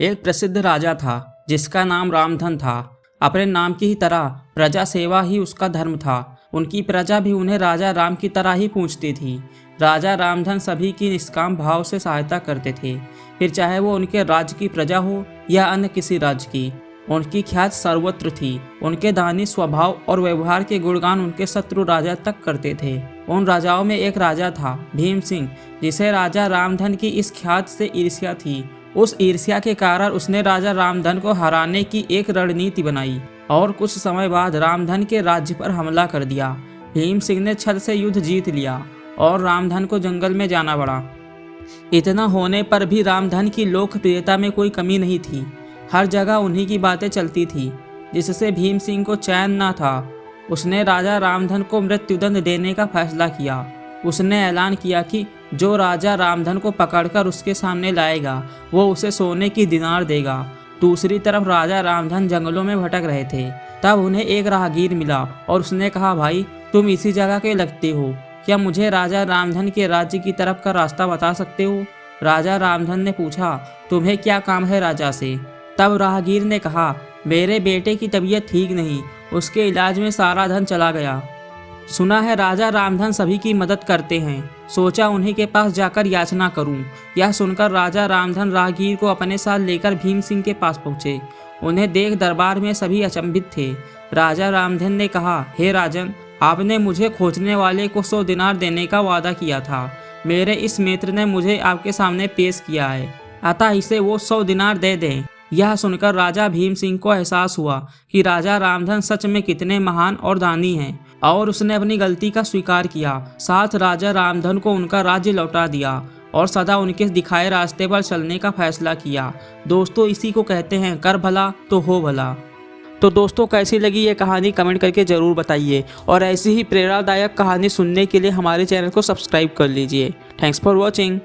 एक प्रसिद्ध राजा था जिसका नाम रामधन था। अपने नाम की ही तरह प्रजा सेवा ही उसका धर्म था। उनकी प्रजा भी उन्हें राजा राम की तरह ही पूछती थी। राजा रामधन सभी की निष्काम भाव से सहायता करते थे, फिर चाहे वो उनके राज्य की प्रजा हो या अन्य किसी राज्य की। उनकी ख्याति सर्वत्र थी। उनके दानी स्वभाव और व्यवहार के गुणगान उनके शत्रु राजा तक करते थे। उन राजाओं में एक राजा था भीम सिंह, जिसे राजा रामधन की इस ख्याति से ईर्ष्या थी। उस ईर्ष्या के कारण उसने राजा रामधन को हराने की एक रणनीति बनाई और कुछ समय बाद रामधन के राज्य पर हमला कर दिया। भीम सिंह ने छल से युद्ध जीत लिया और रामधन को जंगल में जाना पड़ा। इतना होने पर भी रामधन की लोकप्रियता में कोई कमी नहीं थी। हर जगह उन्हीं की बातें चलती थी, जिससे भीम सिंह को चैन न था। उसने राजा रामधन को मृत्युदंड देने का फैसला किया। उसने ऐलान किया कि जो राजा रामधन को पकड़कर उसके सामने लाएगा वो उसे सोने की दिनार देगा। दूसरी तरफ राजा रामधन जंगलों में भटक रहे थे। तब उन्हें एक राहगीर मिला और उसने कहा, भाई तुम इसी जगह के लगते हो, क्या मुझे राजा रामधन के राज्य की तरफ का रास्ता बता सकते हो? राजा रामधन ने पूछा, तुम्हें क्या काम है राजा से? तब राहगीर ने कहा, मेरे बेटे की तबीयत ठीक नहीं, उसके इलाज में सारा धन चला गया। सुना है राजा रामधन सभी की मदद करते हैं, सोचा उन्हीं के पास जाकर याचना करूं। यह सुनकर राजा रामधन राहगीर को अपने साथ लेकर भीम सिंह के पास पहुंचे। उन्हें देख दरबार में सभी अचंभित थे। राजा रामधन ने कहा, हे राजन, आपने मुझे खोजने वाले को 100 दिनार देने का वादा किया था। मेरे इस मित्र ने मुझे आपके सामने पेश किया है, अतः इसे वो 100 दिनार दे दें। यह सुनकर राजा भीम सिंह को एहसास हुआ कि राजा रामधन सच में कितने महान और दानी हैं, और उसने अपनी गलती का स्वीकार किया। साथ राजा रामधन को उनका राज्य लौटा दिया और सदा उनके दिखाए रास्ते पर चलने का फैसला किया। दोस्तों, इसी को कहते हैं कर भला तो हो भला। तो दोस्तों, कैसी लगी ये कहानी कमेंट करके ज़रूर बताइए, और ऐसी ही प्रेरणादायक कहानी सुनने के लिए हमारे चैनल को सब्सक्राइब कर लीजिए। Thanks for watching.